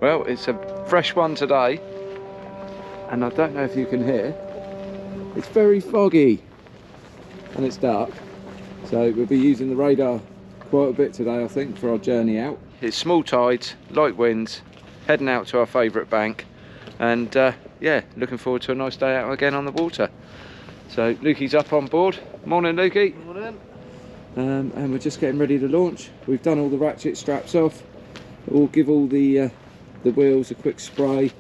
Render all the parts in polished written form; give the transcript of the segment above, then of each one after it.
Well, it's a fresh one today, and I don't know if you can hear, it's very foggy and it's dark, so we'll be using the radar quite a bit today, I think, for our journey out. It's small tides, light winds, heading out to our favourite bank, and yeah, looking forward to a nice day out again on the water. So Lukey's up on board. Morning, Lukey. Morning. And we're just getting ready to launch. We've done all the ratchet straps off. We'll give all the wheels a quick spray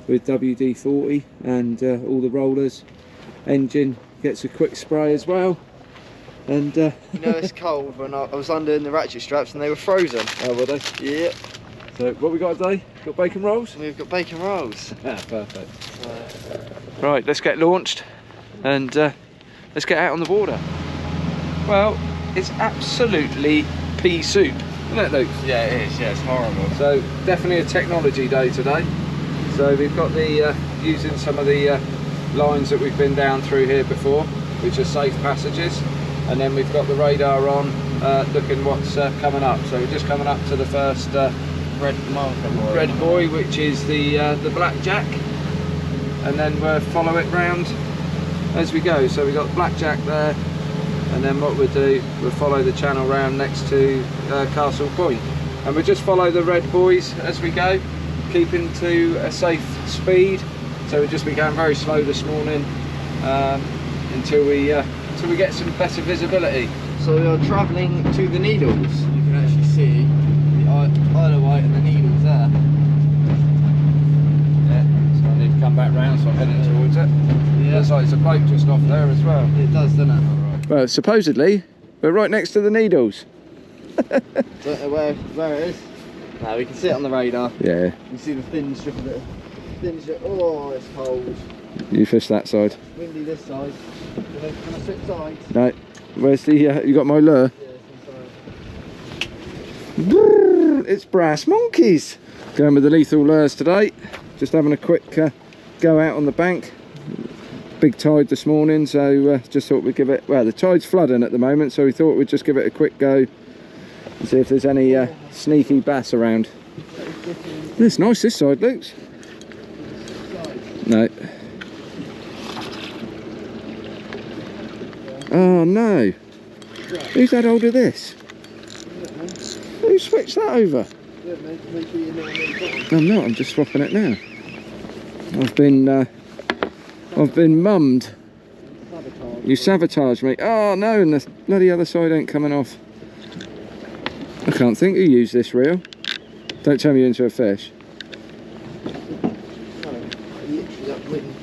with WD-40, and all the rollers. Engine gets a quick spray as well. And you know, it's cold. When I was undoing the ratchet straps and they were frozen. Oh, were they? Yeah. So what we got today? Got bacon rolls? We've got bacon rolls. Ah, perfect. Right, let's get launched and let's get out on the water. Well, it's absolutely pea soup, isn't it, Luke? Yeah, it is. Yeah, it's horrible. So definitely a technology day today. So we've got the using some of the lines that we've been down through here before, which are safe passages, and then we've got the radar on, looking what's coming up. So we're just coming up to the first Red marker boy. red buoy, which is the blackjack, and then we'll follow it round as we go. So we've got blackjack there, and then what we'll do, we'll follow the channel round next to Castle Point, and we'll just follow the red buoys as we go, keeping to a safe speed. So we'll just be going very slow this morning until we get some better visibility. So we are travelling to the Needles. You can actually see the Isle of Wight and the Needles there. Yeah, so I need to come back round, so I'm heading towards it. Yeah. Looks like it's a boat just off there as well. It does, doesn't it? Well, supposedly we're right next to the Needles. Don't know where it is. No, we can see it on the radar. Yeah. You can see the thin strip of it. Thin strip. Oh, it's cold. You fish that side. Windy this side. Can I switch sides? No. Where's the? You got my lure? Yeah, Brrr, it's brass monkeys. Going with the lethal lures today. Just having a quick go out on the bank. Big tide this morning, so just thought we'd give it. Well, the tide's flooding at the moment, so we thought we'd just give it a quick go and see if there's any sneaky bass around. It's nice this side, Luke. No. Oh no. Who's had hold of this? Who switched that over? I'm not, I'm just swapping it now. I've been mummed. You sabotaged me. Oh no, and the bloody other side ain't coming off. I can't think who used this reel. Don't tell me you're into a fish.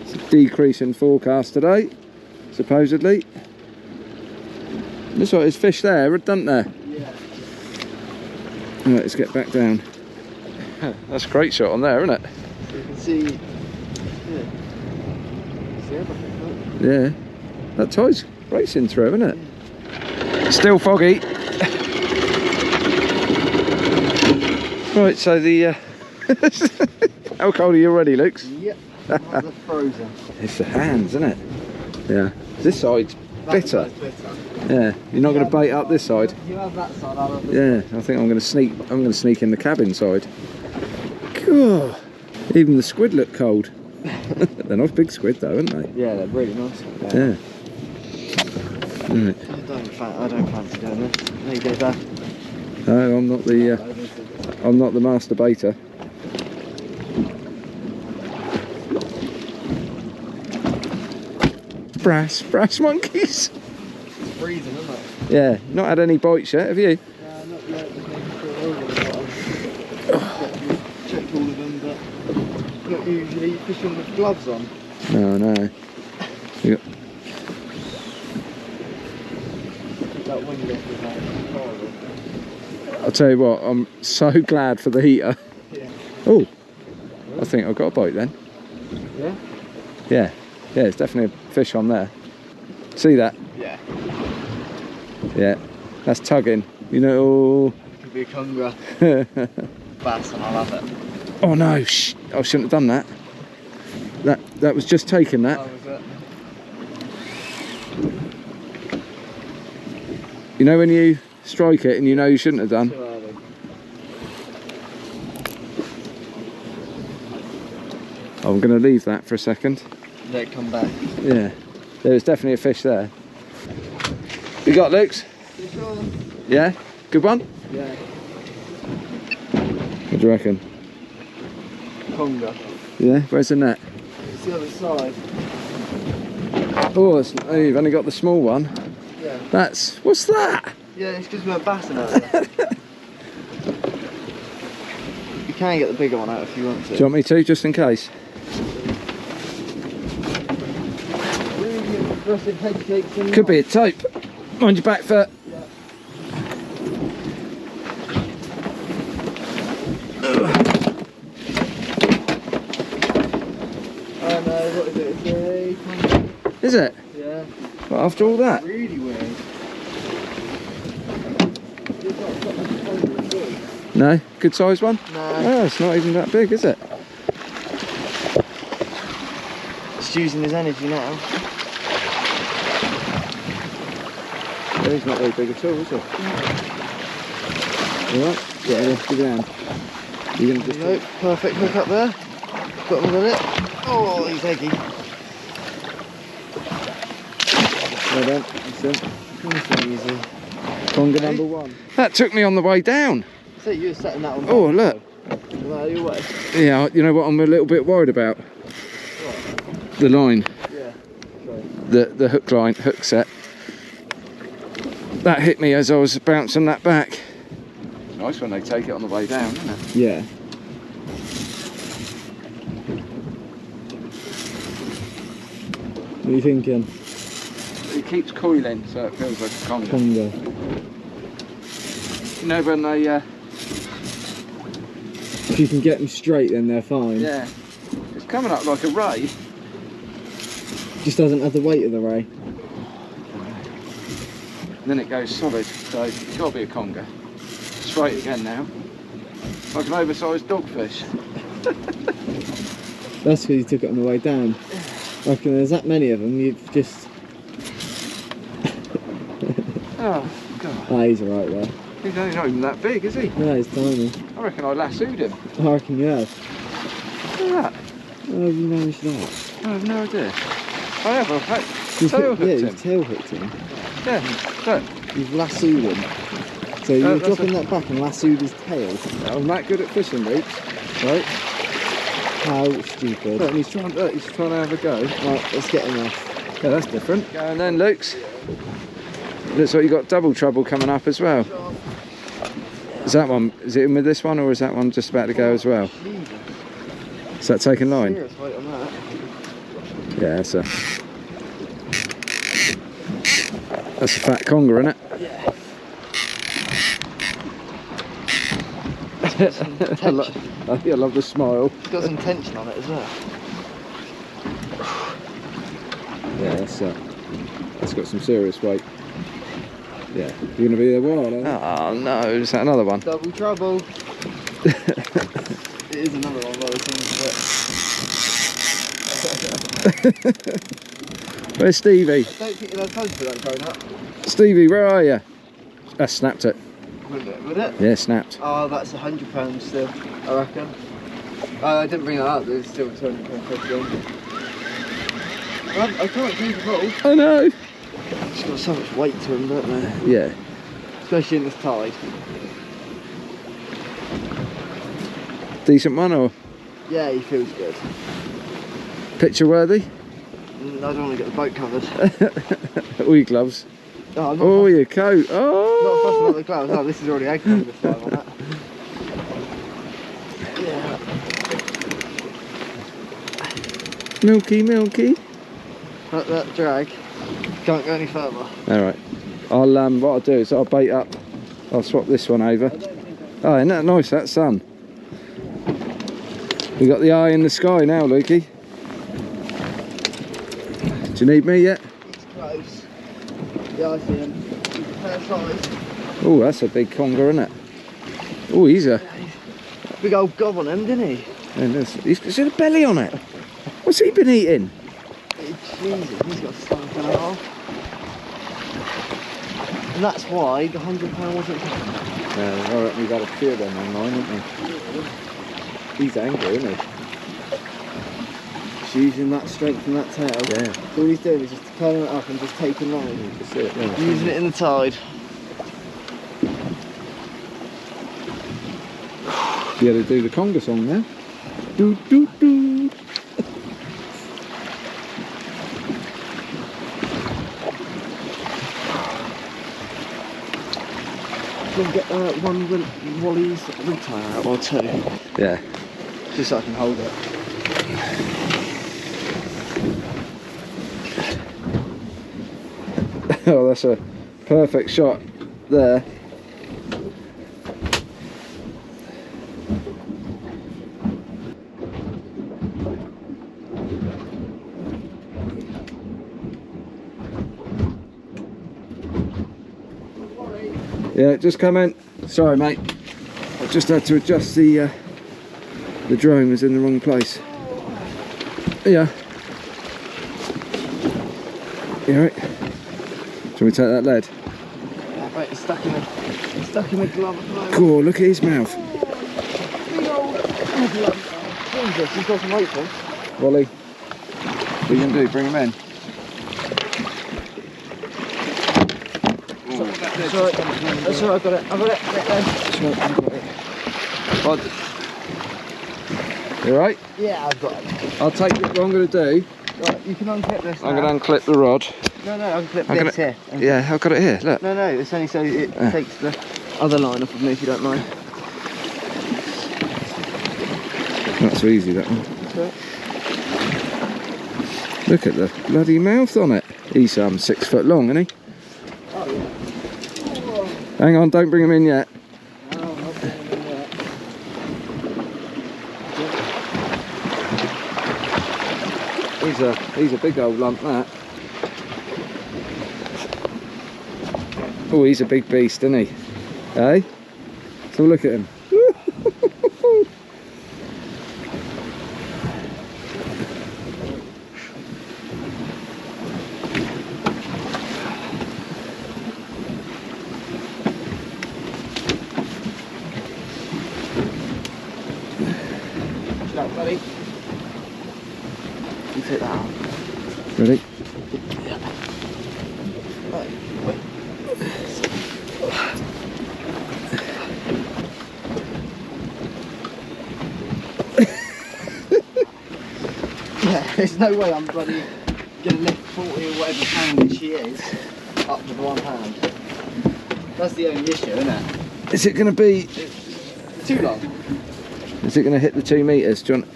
It's a decrease in forecast today, supposedly. Looks like there's fish there, doesn't there? Yeah. Right, let's get back down. That's a great shot on there, isn't it? You can see. Yeah. See everything, Yeah. That tide's racing through, isn't it? Yeah. Still foggy. Right, so the how cold are you already, Luke? Yep. They're frozen. It's the hands, isn't it? Yeah. This side's bitter. That side's bitter. Yeah. You're not going to bait up this side. You have that side, I'll have this. Yeah. I think I'm going to sneak in the cabin side. God. Even the squid look cold. They're nice big squid though, aren't they? Yeah, they're really nice. Yeah. Right. I don't fancy doing this. There you go, Dad. No, I'm not the master baiter. Brass monkeys. It's freezing, isn't it? Yeah, not had any bites yet, have you? Not yet. Just making sure all of them. Checked all of them, but not usually fishing with gloves on. No, no. You got... That wind off is like horrible. I'll tell you what, I'm so glad for the heater. Yeah. Oh, I think I've got a bite then. Yeah? Yeah, yeah, it's definitely a fish on there. See that? Yeah. Yeah, that's tugging. You know. Could be a conga. Bass and I'll have it. Oh no, shh, I shouldn't have done that. That was just taking that. How was it? You know when you strike it and you know you shouldn't have done? Too early. I'm going to leave that for a second. Let it come back. Yeah, there was definitely a fish there. You got Luke's? Yeah? Good one? Yeah. What do you reckon? Conga. Yeah, where's the net? It's the other side. Oh, you've only got the small one. Yeah. What's that? Yeah, it's because we're bassing out there. You can get the bigger one out if you want to. Do you want me to, just in case? Really aggressive head shakes in Could be a tope. Mind your back foot. Oh no, what is it? It's a conga. Is it? Yeah. Well, after all that? Really weird. It's not got much conga at all. No? Good sized one? No. Oh, it's not even that big, is it? It's using his energy now. Yeah, he's not very big at all, is he? Alright? Yeah, give it a hand. You're going to just... Nope, perfect hook up there. Got him with it. Oh, he's eggy. Well done. That's it. Nice and easy. Conga number 1. That took me on the way down. So you were setting that one. Oh, look. No, you're way. Yeah, you know what I'm a little bit worried about? What? The line. Yeah. Sorry. The hook line, hook set. That hit me as I was bouncing that back. It's nice when they take it on the way down, isn't it? Yeah. What are you thinking? It keeps coiling, so it feels like a conga. Conga. You know when they... If you can get them straight, then they're fine. Yeah. It's coming up like a ray. Just doesn't have the weight of the ray. And then it goes solid, so it's got to be a conga. Straight again now. Like an oversized dogfish. That's because you took it on the way down. I reckon there's that many of them, you've just... Oh, God. Ah, he's alright there. He's only not even that big, is he? No, he's tiny. I reckon I lassoed him. I reckon you have. Look at that. How have you managed that? I have no idea. I have, I've tail hooked yeah, him. you've tail hooked him. Yeah, look. You've lassoed him. So you were dropping that back and lassoed his tail. I'm that good at fishing, Luke. Right? How stupid. Look, he's trying to have a go. Right, let's get him off. Yeah, that's different. And then Luke's. Looks like you got double trouble coming up as well. Is that one? Is it in with this one, or is that one just about to go as well? Is that taking line? Serious weight on that. Yeah, that's a fat conga, isn't it? Yeah. I love the smile. It's got some tension on it as well. Yeah, that's got some serious weight. Yeah, you're gonna be there a while, aren't you? Oh no, is that another one? Double trouble. It is another one by the sounds of it. Where's Stevie? I don't think you'll have time for that going up. Stevie, where are you? I snapped it. Would it? Yeah, snapped. Oh, that's £100 still, I reckon. I didn't bring that up, there's still £200 I can't keep them all. I know. It's got so much weight to them, don't they? Yeah. Especially in this tide. Decent one, or Yeah, he feels good. picture worthy? I don't want to get the boat covered. All your gloves. Oh, I'm not Oh, fussed- your coat. Not Oh. fussing about the gloves. Oh, this is already egg covered this time on that. Yeah. Milky, milky. That drag can't go any further. All right. What I'll do is I'll bait up. I'll swap this one over. Oh, isn't that nice, that sun? We got the eye in the sky now, Lukey. Do you need me yet? He's close. Yeah, I see him. He's fair size. Oh, that's a big conga, isn't it? Oh, he's a... Big old gob on him, didn't he? And he's got a belly on it. What's he been eating? Jesus, he's got a stomach and a half. And that's why the £100 wasn't taken. Yeah, I reckon we've had a few of them online, haven't we? He's angry, isn't he? using that strength and that tail. Yeah. So all he's doing is just curling it up and just taking line. That's it, yeah. Using it in the tide. Yeah, they do the conga song now. Do do do. Can get one Wally's rig tire out or two, Yeah. just so I can hold it. Oh, that's a perfect shot there. Yeah, just come in. Sorry, mate. I just had to adjust the drone was in the wrong place. Yeah. You alright? Shall we take that lead? Yeah, mate, it's stuck in the glove at the moment. Cool, look at his mouth. Big old Jesus, he's got some weight on. Wally, what are you going to do? Bring him in? That's alright, I've got it. That's right, I've got it. What? You alright? Yeah, I've got it. I'll take it. What I'm going to do, Right, you can unclip this now. I'm going to unclip the rod. No, I can clip I'm this here. Yeah, I've got it here, look. No, it's only so it takes the other line off of me if you don't mind. Not so easy, that one. Right. Look at the bloody mouth on it. He's 6 foot long, isn't he? Oh, yeah. Hang on, don't bring him in yet. No, I'm not doing it yet. He's a big old lump, that. Oh, he's a big beast, isn't he? Eh? So look at him. Stop, buddy. You take that out. Ready? Yeah. Right, wait. Yeah, there's no way I'm bloody gonna lift 40 or whatever poundage she is up with 1 pound. That's the only issue, isn't it? Is it going to be... Too long. Is it going to hit the 2 metres? Do you want...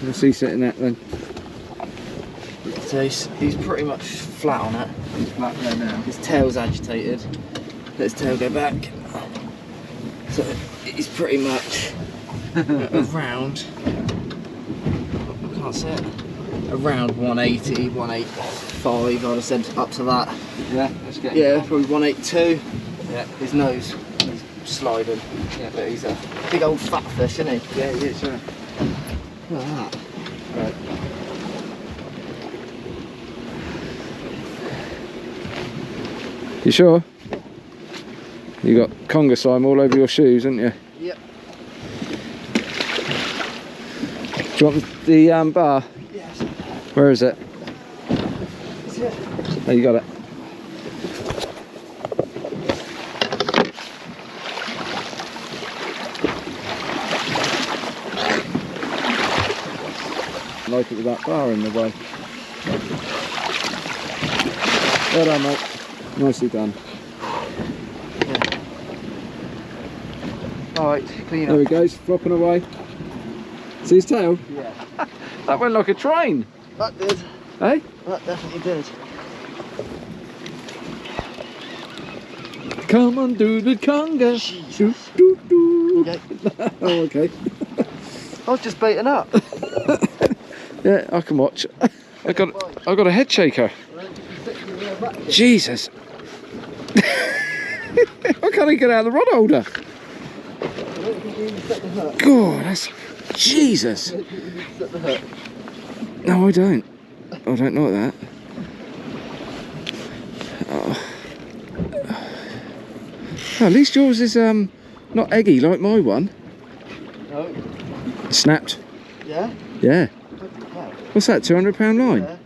What's he sitting at then? So he's pretty much flat on it. He's flat there now. His tail's agitated. Let his tail go back. So he's pretty much around, I can't say it, around 180, 185, I'd have said up to that. Yeah, let's get Yeah, probably 182. Yeah. His nose, he's sliding. Yeah, but he's a big old fat fish, isn't he? Yeah, he is, yeah. Look at that. Right. You sure? You got conga slime all over your shoes, haven't you? Yep. Do you want the bar? Yes. Where is it? That's it. Oh, you got it. I like it with that bar in the way. Well done, mate. Nicely done. Alright, clean There up. he goes, flopping away. See his tail? Yeah. That went like a train, That did. eh? That definitely did. Come on, do the conga. Jesus. Doo, doo, doo. Okay. Oh, okay. I was just baiting up. Yeah, I can watch. I got a head shaker. Jesus. I can't even get out of the rod holder. God, that's Jesus. No, I don't. I don't like that. Oh. Oh, at least yours is not eggy like my one. No. Snapped. Yeah? Yeah. Wow. What's that, 200-pound line? Yeah.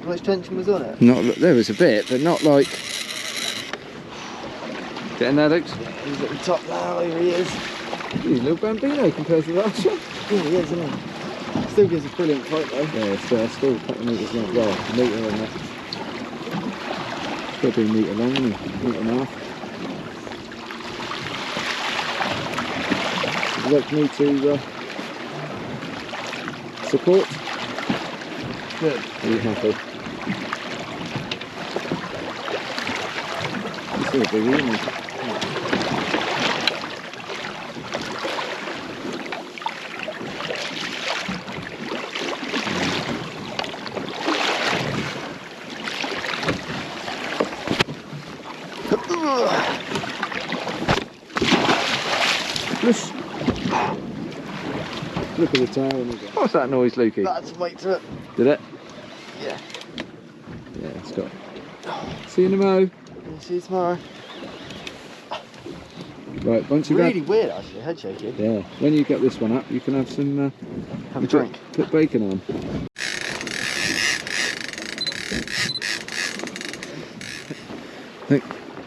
How much tension was on it? Not, there was a bit, but not like... Getting there, Luke? Yeah, he's at the top now, here he is. He's a little bambino compared to the last one. Yeah, he is, isn't he? Still gives a brilliant fight though. Yeah, still a couple of metres long. Well, a metre and that. Got to be a metre long, isn't it? Metre and a half. Would you like me to support? Good. Are you happy? It's still a big, isn't it? Look at the tail. What's that noise, Lukey? That's weight to it. Did it? Yeah. Yeah, it's got. See you in a mo. See you tomorrow. Right, once you've Really weird actually, head shaking. Yeah, when you get this one up, you can have some. Have a drink. Put bacon on.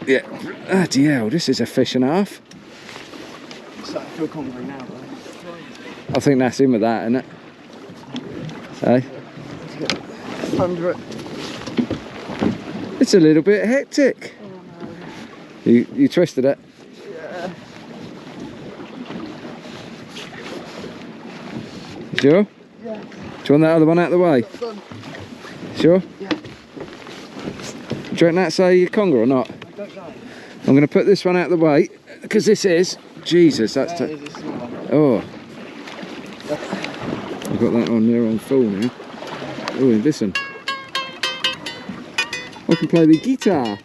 Yeah. Bloody hell, this is a fish and a half. I'm starting to feel hungry now, though. I think that's in with that, isn't it? Hey? Under it. It's a little bit hectic. Oh, no. You twisted it? Yeah. Sure? Yeah. Do you want that other one out of the way? Done. Sure? Yeah. Do you reckon that's a conga or not? I don't know. I'm going to put this one out of the way, because this is... Jesus, that's... That is a small one. Oh. I've got that on there on full now. Oh, listen. I can play the guitar.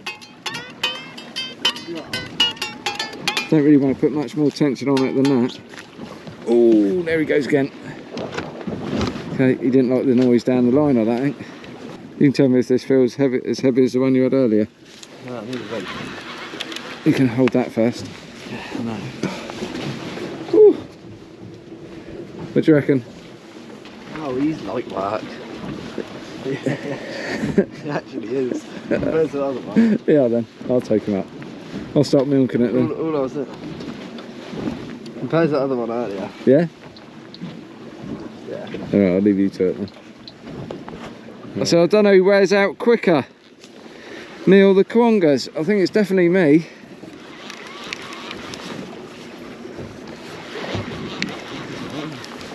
Don't really want to put much more tension on it than that. Oh, there he goes again. Okay, he didn't like the noise down the line, I don't think. You can tell me if this feels heavy, as heavy as the one you had earlier. No, I need a weight. You can hold that first. Yeah, no. Whew. What do you reckon? Oh, he's light work. He actually is. Compared to the other one. Yeah, then. I'll take him up. I'll start milking it then. All I was doing. Compared to the other one earlier. Yeah? Yeah. Alright, I'll leave you to it then. So I don't know who wears out quicker. Me or the congas. I think it's definitely me.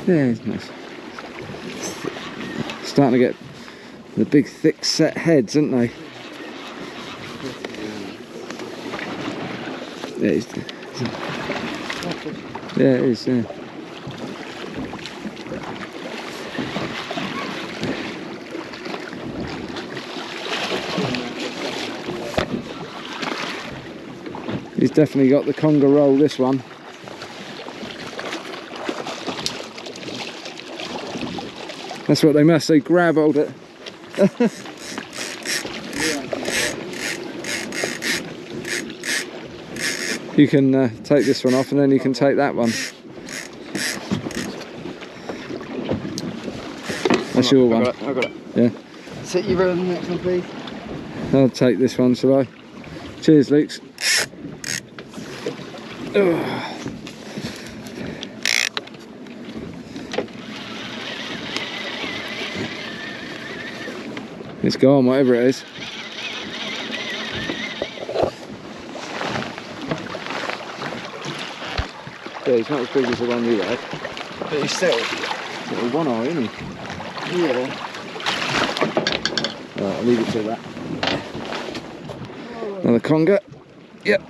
Yeah, it's nice. Starting to get the big thick set heads, aren't they? Yeah, it is, yeah. He's definitely got the conga roll, this one. That's what they must say, grab hold it. You can take this one off and then you can take that one. That's your one. I got it. Yeah. Sit you roll the next one, please. I'll take this one, shall I? Cheers, Luke. It's gone, whatever it is. Yeah, he's not as big as the one you had. But he's still. Little one eye, isn't he? Yeah. Right, I'll leave it to that. Another conga. Yep.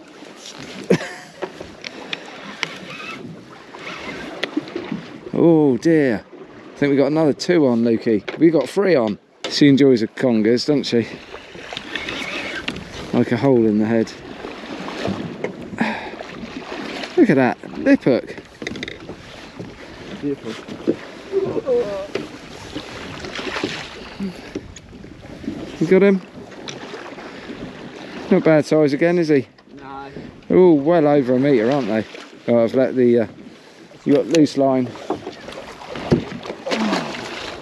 Oh dear. I think we got another 2 on, Lukey. We got 3 on. She enjoys her congas, doesn't she? Like a hole in the head. Look at that lip hook. Beautiful. You got him? Not bad size again, is he? No. Oh, well over a metre, aren't they? Oh, I've let the You got loose line.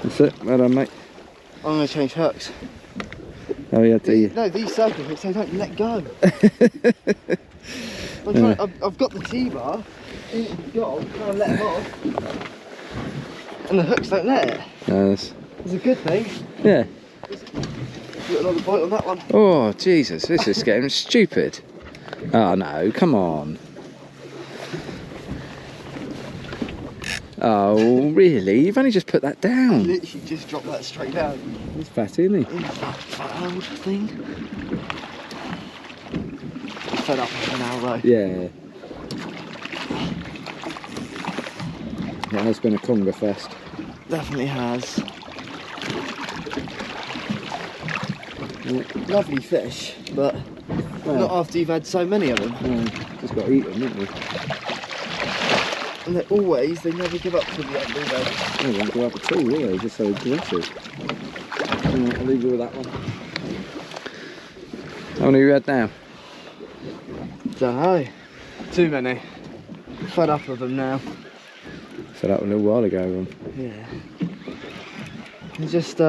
That's it. Well done, mate. I'm going to change hooks. Oh yeah, do you? No, these circle hooks, they don't let go. I've got the T-bar, in the goal, trying to let them off. And the hooks don't let it. No, It's a good thing. yeah. You got another bite on that one. Oh, Jesus, this is getting stupid. Oh no, come on. Oh, really? You've only just put that down. Literally just dropped that straight down. He's fatty, isn't he? That old thing. Fed up with it now though. Yeah. Yeah, it's been a conga fest. Definitely has. Yeah. Lovely fish, but Well, not after you've had so many of them. just got to eat them, haven't we? And they never give up till the end, do they? They won't go up at all, will they? Just so aggressive. I'll leave you with that one. How many have you had now? Don't know. Too many. Fed up with them now. Fed up a little while ago. Yeah. They're just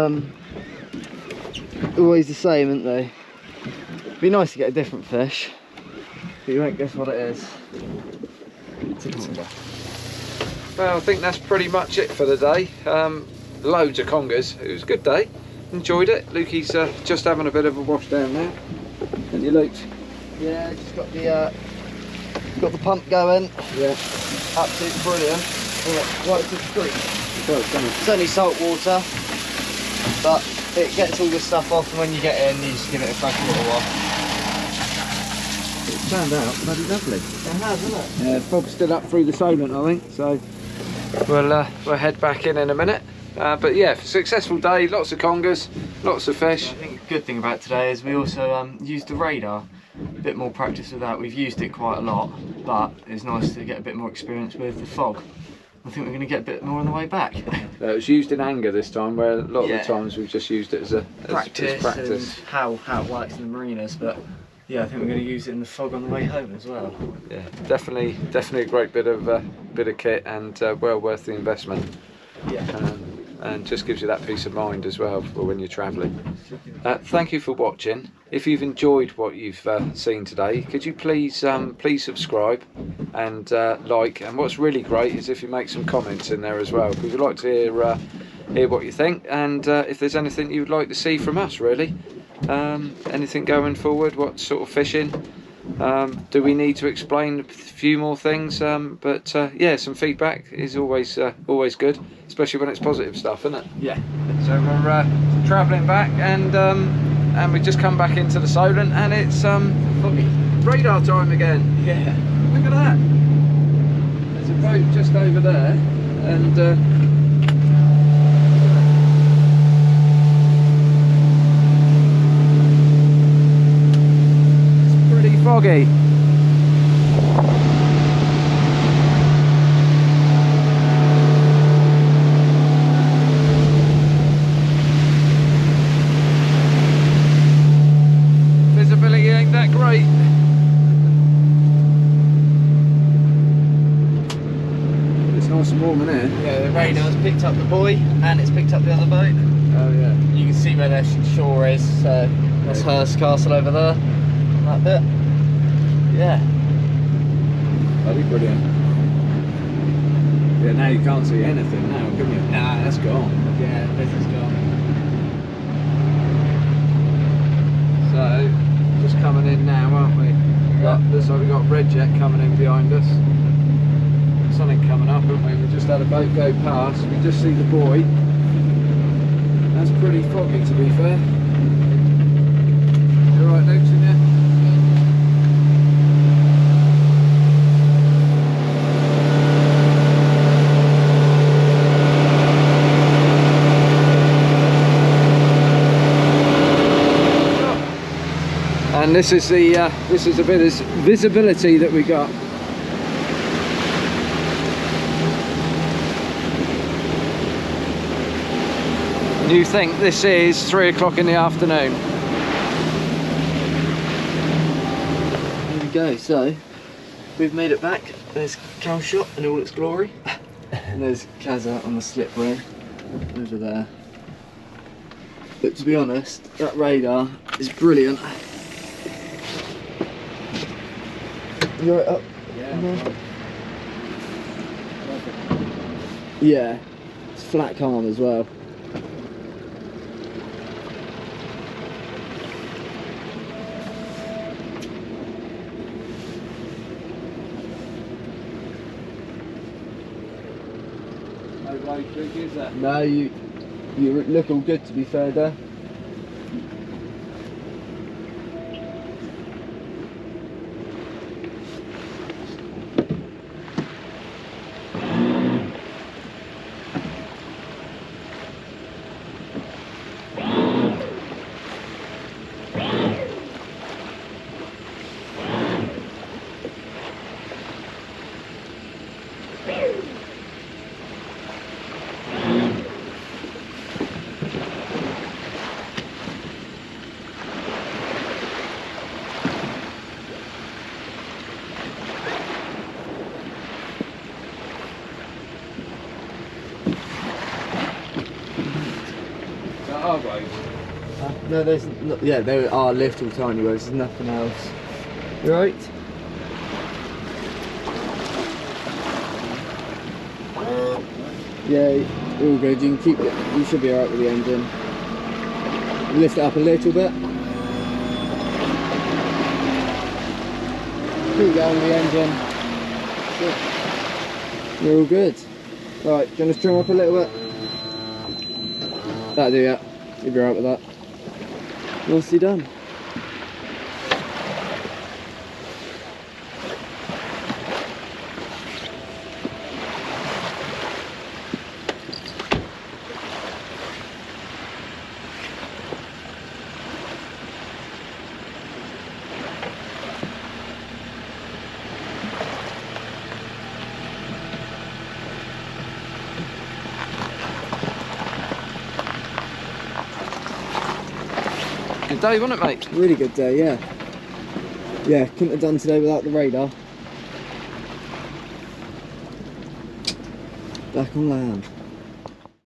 always the same, aren't they? Be nice to get a different fish, but you won't guess what it is. It's a conga. Well, I think that's pretty much it for the day. Loads of congers. It was a good day. Enjoyed it. Lukey's just having a bit of a wash down now. And you Luke? Yeah, just got the pump going. Yeah. Absolutely brilliant. Right to the creek. It's only salt water, but it gets all the stuff off, and when you get in, you just give it a fresh water wash. It turned out bloody lovely. It has, hasn't it? Yeah, fog's still up through the Solent, I think. So we'll head back in a minute. But yeah, successful day. Lots of congers, lots of fish. I think the good thing about today is we also used the radar. A bit more practice with that. We've used it quite a lot, but it's nice to get a bit more experience with the fog. I think we're going to get a bit more on the way back. It was used in anger this time, where a lot of the times we've just used it as practice. And how it works in the marinas, but yeah, I think we're going to use it in the fog on the way home as well. Yeah, definitely a great bit of kit, and well worth the investment. Yeah. And just gives you that peace of mind as well for when you're travelling. Thank you for watching. If you've enjoyed what you've seen today, could you please subscribe and like, and what's really great is if you make some comments in there as well, because we'd like to hear what you think, and if there's anything you'd like to see from us, really. Anything going forward, what sort of fishing, do we need to explain a few more things, but yeah, some feedback is always good, especially when it's positive stuff, isn't it? Yeah. So we're travelling back, and we just come back into the Solent, and it's Foggy. radar time again. Yeah. Look at that, there's a boat just over there, and foggy. Visibility ain't that great. It's nice and warm in here. Yeah, the radar's picked up the buoy and it's picked up the other boat. Oh yeah. You can see where their shore is, so that's Hurst Castle over there. That bit. Yeah. That'd be brilliant. Yeah, now you can't see anything now, can you? Nah, that's gone. Yeah, this is gone. So, just coming in now, aren't we? Looks like we've got Red Jet coming in behind us. Something coming up, haven't we? We just had a boat go past. We just see the buoy. That's pretty foggy, to be fair. You alright, Luke's in there? And this is the a bit of visibility that we got. You think this is 3 o'clock in the afternoon? There we go. So we've made it back. There's Cow Shot in all its glory. And there's Kaza on the slipway over there. But to be honest, that radar is brilliant. You right up? Yeah. Yeah. It's flat calm as well. No road trick, is that? No, you look all good to be fair there. Our road. No, there's not, yeah, there are little tiny roads, there's nothing else. You right? Yeah, you're all good. You can keep it. You should be alright with the engine. Lift it up a little bit. Keep going with the engine. You're all good. Alright, do you want to trim up a little bit? That'll do, yeah. You'll be alright with that. Nicely done. Good day, wasn't it, mate? Really good day, yeah. Yeah, couldn't have done today without the radar. Back on land.